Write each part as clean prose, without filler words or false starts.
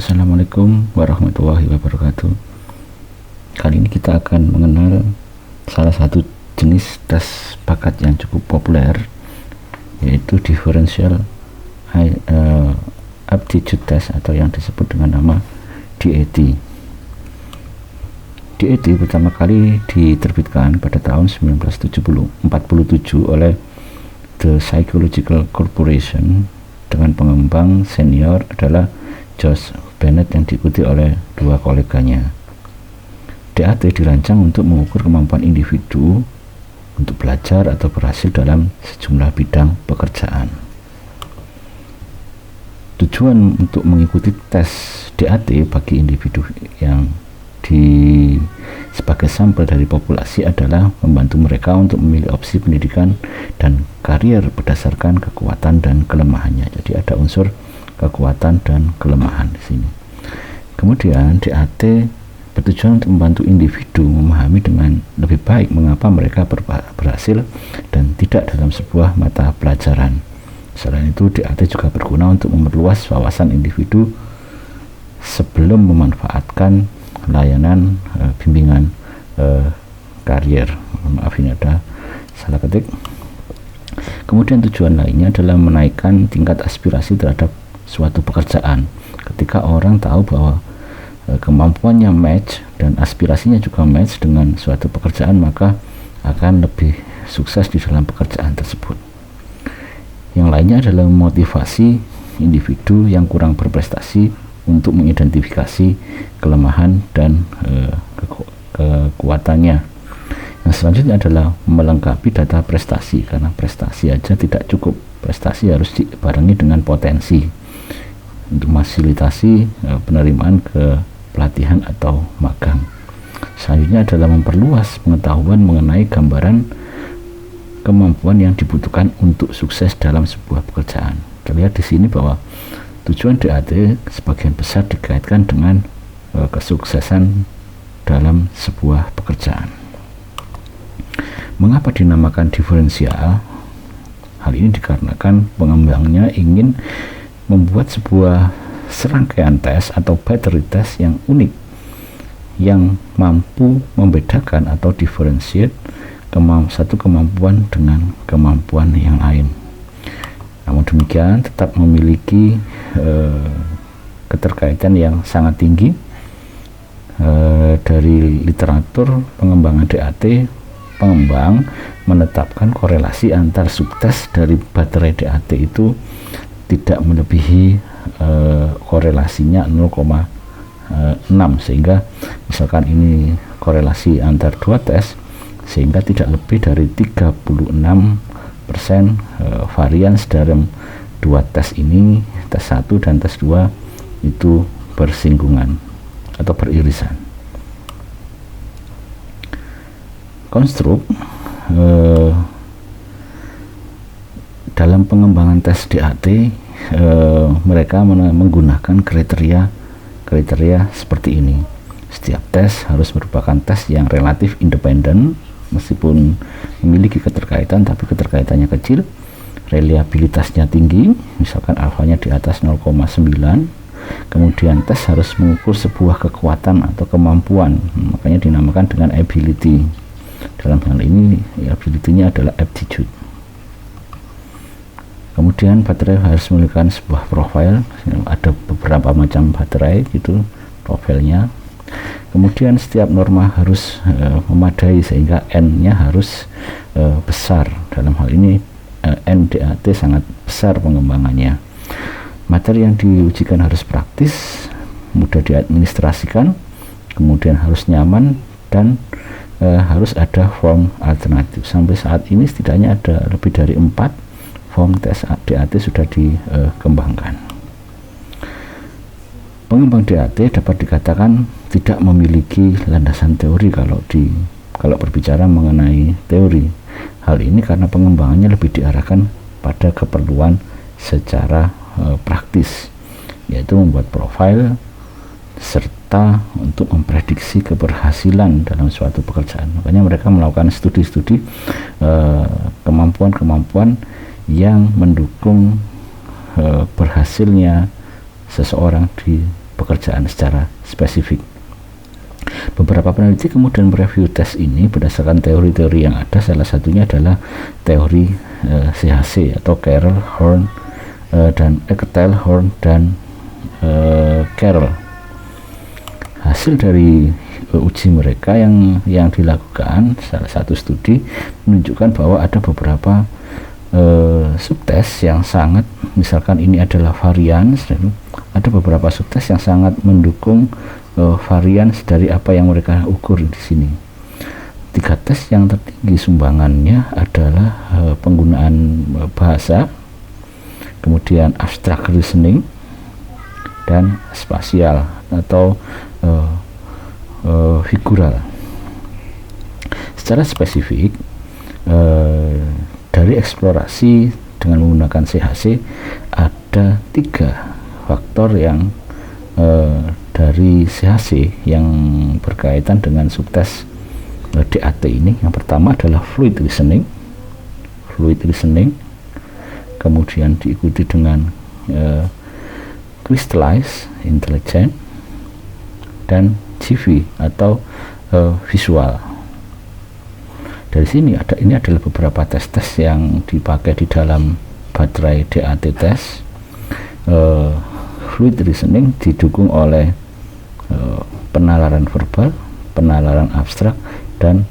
Assalamualaikum warahmatullahi wabarakatuh. Kali ini kita akan mengenal salah satu jenis tes bakat yang cukup populer, yaitu differential aptitude test atau yang disebut dengan nama DAT. DAT pertama kali diterbitkan pada tahun 1947 oleh The Psychological Corporation dengan pengembang senior adalah Josh Bennett yang diikuti oleh dua koleganya. DAT dirancang untuk mengukur kemampuan individu untuk belajar atau berhasil dalam sejumlah bidang pekerjaan. Tujuan untuk mengikuti tes DAT bagi individu yang sebagai sampel dari populasi adalah membantu mereka untuk memilih opsi pendidikan dan karier berdasarkan kekuatan dan kelemahannya. Jadi ada unsur kekuatan dan kelemahan di sini. Kemudian DAT bertujuan untuk membantu individu memahami dengan lebih baik mengapa mereka berhasil dan tidak dalam sebuah mata pelajaran. Selain itu, DAT juga berguna untuk memperluas wawasan individu sebelum memanfaatkan layanan bimbingan karier. Maaf, ini ada salah ketik. Kemudian tujuan lainnya adalah menaikkan tingkat aspirasi terhadap suatu pekerjaan. Ketika orang tahu bahwa kemampuannya match dan aspirasinya juga match dengan suatu pekerjaan, maka akan lebih sukses di dalam pekerjaan tersebut. Yang lainnya adalah memotivasi individu yang kurang berprestasi untuk mengidentifikasi kelemahan dan kekuatannya. Yang selanjutnya adalah melengkapi data prestasi, karena prestasi aja tidak cukup, prestasi harus dibarengi dengan potensi untuk fasilitasi penerimaan ke pelatihan atau magang. Selanjutnya adalah memperluas pengetahuan mengenai gambaran kemampuan yang dibutuhkan untuk sukses dalam sebuah pekerjaan. Terlihat di sini bahwa tujuan DAT sebagian besar dikaitkan dengan kesuksesan dalam sebuah pekerjaan. Mengapa dinamakan diferensial? Hal ini dikarenakan pengembangnya ingin membuat sebuah serangkaian tes atau battery test yang unik yang mampu membedakan atau differentiate satu kemampuan dengan kemampuan yang lain. Namun demikian tetap memiliki keterkaitan yang sangat tinggi. Dari literatur pengembangan DAT, pengembang menetapkan korelasi antar subtes dari baterai DAT itu tidak melebihi korelasinya 0,6, sehingga misalkan ini korelasi antar dua tes, sehingga tidak lebih dari 36% varians dalam dua tes ini, tes 1 dan tes 2 itu bersinggungan atau beririsan. Konstruk dalam pengembangan tes DAT mereka menggunakan kriteria seperti ini. Setiap tes harus merupakan tes yang relatif independen, meskipun memiliki keterkaitan tapi keterkaitannya kecil. Reliabilitasnya tinggi, misalkan alfanya di atas 0,9. Kemudian tes harus mengukur sebuah kekuatan atau kemampuan, makanya dinamakan dengan ability. Dalam hal ini ability-nya adalah aptitude. Kemudian baterai harus memiliki sebuah profil, ada beberapa macam baterai gitu profilnya. Kemudian setiap norma harus memadai, sehingga N-nya harus besar. Dalam hal ini N DAT sangat besar pengembangannya. Materi yang diujikan harus praktis, mudah diadministrasikan, kemudian harus nyaman, dan harus ada form alternatif. Sampai saat ini setidaknya ada lebih dari 4 form tes DAT sudah dikembangkan. Pengembang DAT dapat dikatakan tidak memiliki landasan teori kalau berbicara mengenai teori. Hal ini karena pengembangannya lebih diarahkan pada keperluan secara praktis, yaitu membuat profil serta untuk memprediksi keberhasilan dalam suatu pekerjaan. Makanya mereka melakukan studi-studi kemampuan-kemampuan yang mendukung berhasilnya seseorang di pekerjaan secara spesifik. Beberapa peneliti kemudian mereview tes ini berdasarkan teori-teori yang ada. Salah satunya adalah teori CHC atau Carroll, Horn, dan Horn dan Carroll. Hasil dari uji mereka yang dilakukan, salah satu studi menunjukkan bahwa ada beberapa subtes yang sangat, misalkan ini adalah varians, ada beberapa subtes yang sangat mendukung varians dari apa yang mereka ukur di sini. 3 tes yang tertinggi sumbangannya adalah penggunaan bahasa, kemudian abstract reasoning, dan spasial atau figural. Secara spesifik, dari eksplorasi dengan menggunakan CHC ada 3 faktor yang dari CHC yang berkaitan dengan subtes DAT ini. Yang pertama adalah fluid reasoning, kemudian diikuti dengan crystallized intelligence, dan CV atau visual. Dari sini ini adalah beberapa tes-tes yang dipakai di dalam baterai DAT test. Fluid reasoning didukung oleh penalaran verbal, penalaran abstrak, dan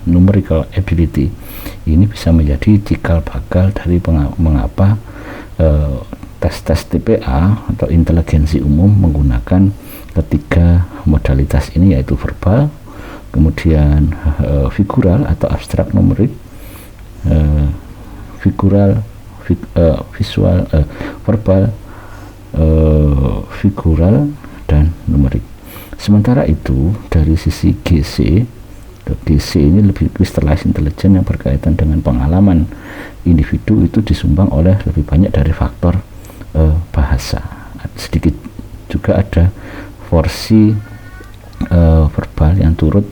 numerical ability. Ini bisa menjadi cikal bakal dari mengapa tes-tes TPA atau inteligensi umum menggunakan ketiga modalitas ini, yaitu verbal, kemudian figural atau abstrak numerik, visual, verbal, figural, dan numerik. Sementara itu dari sisi GC ini lebih crystallized intelligence yang berkaitan dengan pengalaman individu, itu disumbang oleh lebih banyak dari faktor bahasa. Sedikit juga ada porsi verbal yang turut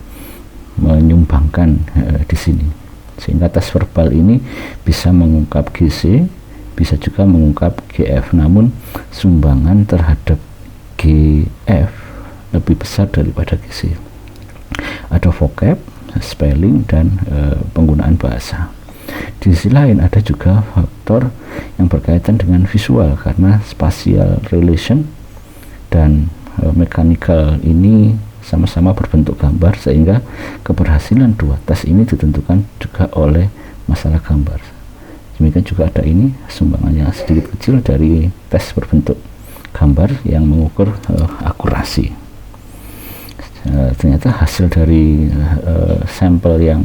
menyumbangkan di sini, sehingga tes verbal ini bisa mengungkap GC, bisa juga mengungkap GF, namun sumbangan terhadap GF lebih besar daripada GC. Ada vocab, spelling, dan penggunaan bahasa. Di sisi lain ada juga faktor yang berkaitan dengan visual, karena spatial relation dan mechanical ini sama-sama berbentuk gambar, sehingga keberhasilan 2 tes ini ditentukan juga oleh masalah gambar. Demikian juga ada ini sumbangannya sedikit kecil dari tes berbentuk gambar yang mengukur akurasi. Ternyata hasil dari sampel yang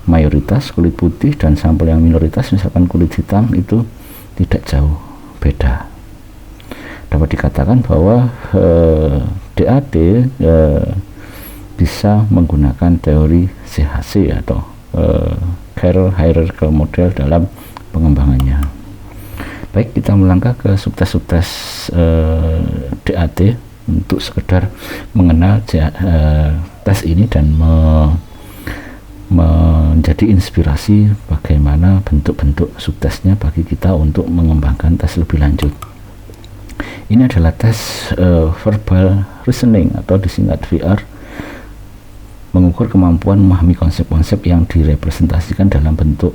mayoritas kulit putih dan sampel yang minoritas misalkan kulit hitam itu tidak jauh beda. Dapat dikatakan bahwa DAT bisa menggunakan teori CHC atau Carroll Hierarchical Model dalam pengembangannya. Baik, kita melangkah ke subtes-subtes DAT untuk sekedar mengenal tes ini dan menjadi inspirasi bagaimana bentuk-bentuk subtesnya bagi kita untuk mengembangkan tes lebih lanjut. Ini adalah tes verbal reasoning atau disingkat VR, mengukur kemampuan memahami konsep-konsep yang direpresentasikan dalam bentuk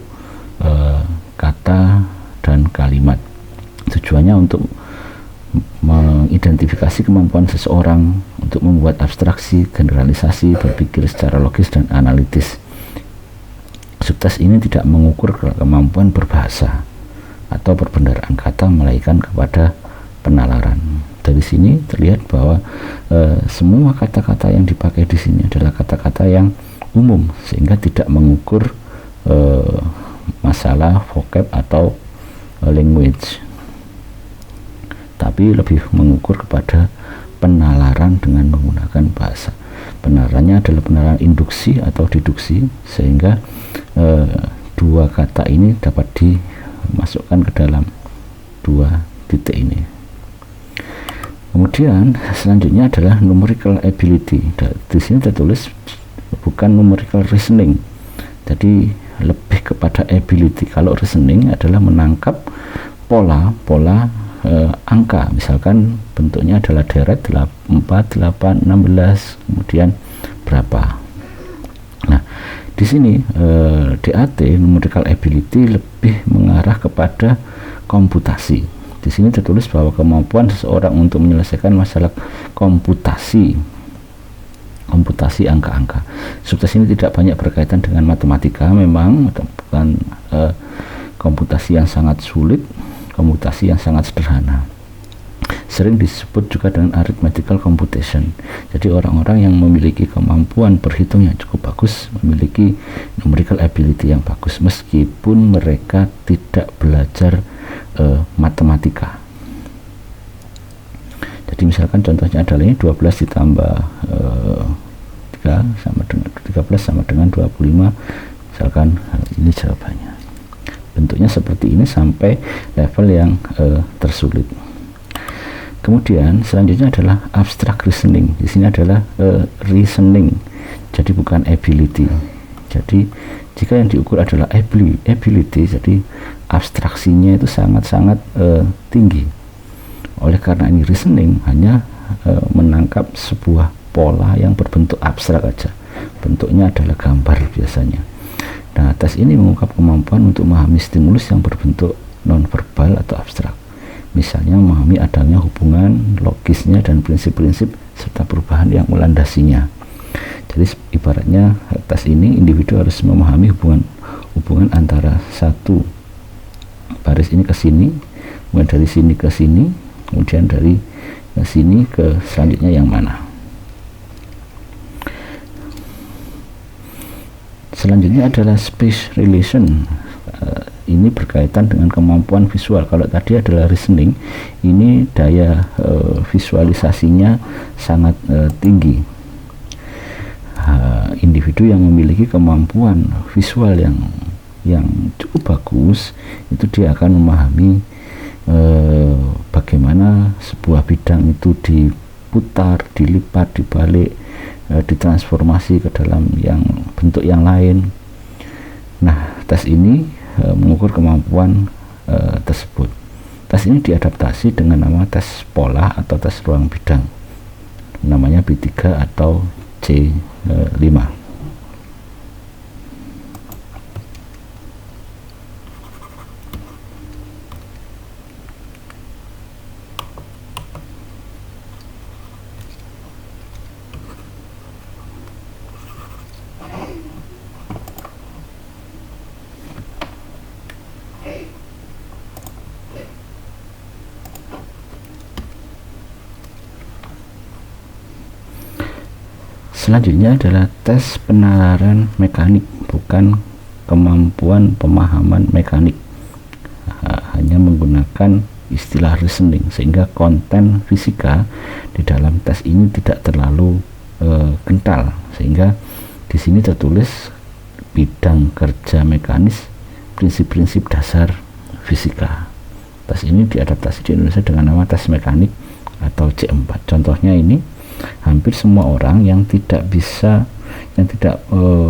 kata dan kalimat. Tujuannya untuk mengidentifikasi kemampuan seseorang untuk membuat abstraksi, generalisasi, berpikir secara logis dan analitis. Subtes ini tidak mengukur kemampuan berbahasa atau perbendaharaan kata, melainkan kepada penalaran. Dari sini terlihat bahwa semua kata-kata yang dipakai di sini adalah kata-kata yang umum, sehingga tidak mengukur masalah vocab atau language, tapi lebih mengukur kepada penalaran dengan menggunakan bahasa. Penalarannya adalah penalaran induksi atau deduksi, sehingga 2 kata ini dapat dimasukkan ke dalam 2 titik ini. Kemudian selanjutnya adalah numerical ability. Di sini tertulis bukan numerical reasoning, jadi lebih kepada ability. Kalau reasoning adalah menangkap pola angka, misalkan bentuknya adalah deret 4, 8, 16, kemudian berapa. Nah, di sini DAT numerical ability lebih mengarah kepada komputasi. Di sini tertulis bahwa kemampuan seseorang untuk menyelesaikan masalah komputasi angka-angka. Subtes ini tidak banyak berkaitan dengan matematika, memang bukan komputasi yang sangat sulit, komputasi yang sangat sederhana. Sering disebut juga dengan arithmetical computation. Jadi orang-orang yang memiliki kemampuan berhitung yang cukup bagus memiliki numerical ability yang bagus meskipun mereka tidak belajar matematika. Jadi misalkan contohnya adalah ini 12 ditambah 3 sama dengan 13 sama dengan 25, misalkan ini jawabannya. Bentuknya seperti ini sampai level yang tersulit. Kemudian selanjutnya adalah abstract reasoning. Di sini adalah reasoning, jadi bukan ability. Jadi jika yang diukur adalah ability, jadi abstraksinya itu sangat-sangat tinggi. Oleh karena ini reasoning hanya menangkap sebuah pola yang berbentuk abstrak aja. Bentuknya adalah gambar biasanya. Nah, tes ini mengungkap kemampuan untuk memahami stimulus yang berbentuk nonverbal atau abstrak. Misalnya memahami adanya hubungan logisnya dan prinsip-prinsip serta perubahan yang melandasinya. Jadi ibaratnya tes ini individu harus memahami hubungan antara satu baris ini ke sini, kemudian dari sini ke sini, kemudian dari sini ke selanjutnya yang mana. Selanjutnya adalah space relation. Ini berkaitan dengan kemampuan visual. Kalau tadi adalah reasoning, ini daya visualisasinya sangat tinggi. Individu yang memiliki kemampuan visual yang cukup bagus itu dia akan memahami bagaimana sebuah bidang itu diputar, dilipat, dibalik, ditransformasi ke dalam yang bentuk yang lain. Nah, tes ini mengukur kemampuan tersebut. Tes ini diadaptasi dengan nama tes pola atau tes ruang bidang, namanya B3 atau C5. Selanjutnya adalah tes penalaran mekanik, bukan kemampuan pemahaman mekanik. Hanya menggunakan istilah reasoning, sehingga konten fisika di dalam tes ini tidak terlalu kental, sehingga di sini tertulis bidang kerja mekanis, prinsip-prinsip dasar fisika. Tes ini diadaptasi di Indonesia dengan nama tes mekanik atau C4. Contohnya ini, hampir semua orang yang tidak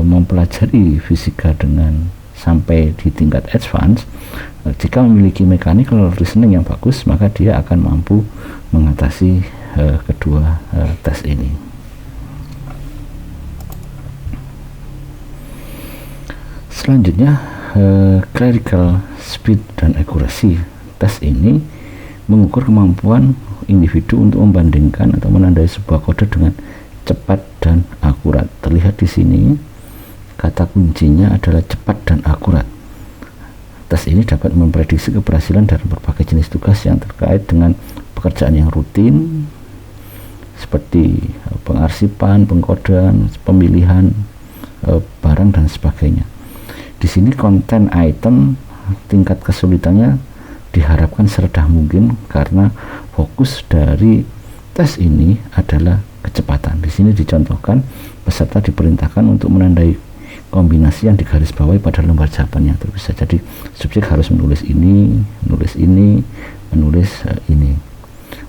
mempelajari fisika dengan sampai di tingkat advance, jika memiliki mechanical reasoning yang bagus, maka dia akan mampu mengatasi kedua tes ini. Selanjutnya clerical speed dan accuracy. Tes ini mengukur kemampuan individu untuk membandingkan atau menandai sebuah kode dengan cepat dan akurat. Terlihat di sini kata kuncinya adalah cepat dan akurat. Tes ini dapat memprediksi keberhasilan dalam berbagai jenis tugas yang terkait dengan pekerjaan yang rutin seperti pengarsipan, pengkodean, pemilihan barang dan sebagainya. Di sini konten item tingkat kesulitannya diharapkan serendah mungkin karena fokus dari tes ini adalah kecepatan. Di sini dicontohkan peserta diperintahkan untuk menandai kombinasi yang digarisbawahi pada lembar jawaban yang terpisah. Jadi subjek harus menulis ini, menulis ini, menulis ini.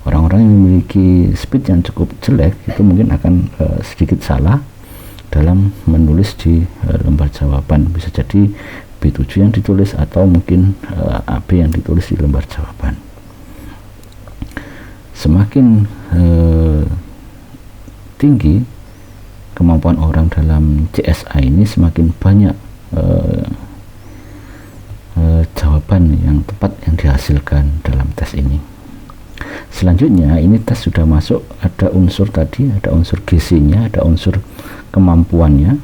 Orang-orang yang memiliki speed yang cukup jelek itu mungkin akan sedikit salah dalam menulis di lembar jawaban. Bisa jadi B7 yang ditulis atau mungkin AB yang ditulis di lembar jawaban. Semakin tinggi kemampuan orang dalam CSA ini, semakin banyak jawaban yang tepat yang dihasilkan dalam tes ini. Selanjutnya, ini tes sudah masuk, ada unsur tadi, ada unsur GC-nya, ada unsur kemampuannya.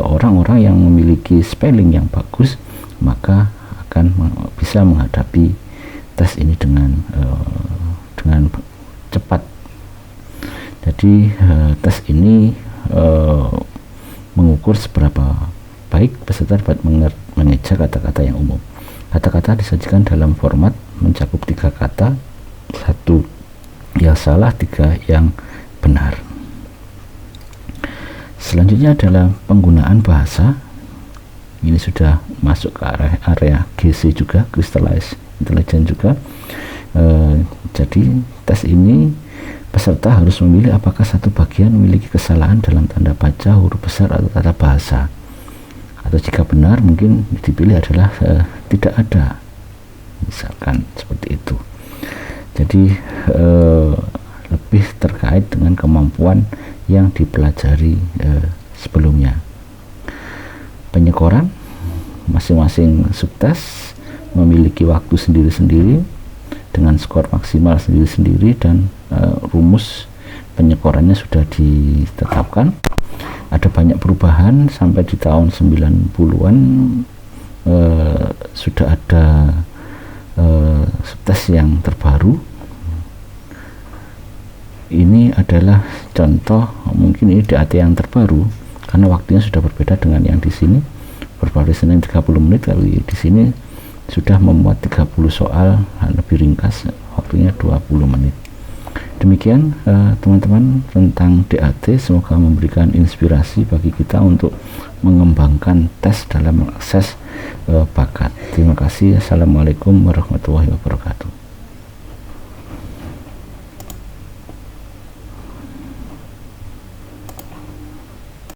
Orang-orang yang memiliki spelling yang bagus maka akan bisa menghadapi tes ini dengan cepat. Jadi tes ini mengukur seberapa baik peserta dapat mengeja kata-kata yang umum. Kata-kata disajikan dalam format mencakup 3 kata, 1 yang salah, 3 yang benar. Selanjutnya adalah penggunaan bahasa. Ini sudah masuk ke area GC juga, Crystallized Intelligence juga. Jadi tes ini peserta harus memilih apakah satu bagian memiliki kesalahan dalam tanda baca, huruf besar, atau tata bahasa. Atau jika benar, mungkin dipilih adalah tidak ada, misalkan seperti itu. Jadi lebih terkait dengan kemampuan yang dipelajari sebelumnya. Penyekoran, masing-masing subtes memiliki waktu sendiri-sendiri dengan skor maksimal sendiri-sendiri, dan rumus penyekorannya sudah ditetapkan. Ada banyak perubahan sampai di tahun 90-an. Sudah ada subtes yang terbaru. Ini adalah contoh, mungkin ini DAT yang terbaru karena waktunya sudah berbeda dengan yang di sini. Verbal listening 30 menit, kali di sini sudah memuat 30 soal, lebih ringkas, waktunya 20 menit. Demikian teman-teman tentang DAT. Semoga memberikan inspirasi bagi kita untuk mengembangkan tes dalam mengakses bakat. Terima kasih. Assalamualaikum warahmatullahi wabarakatuh.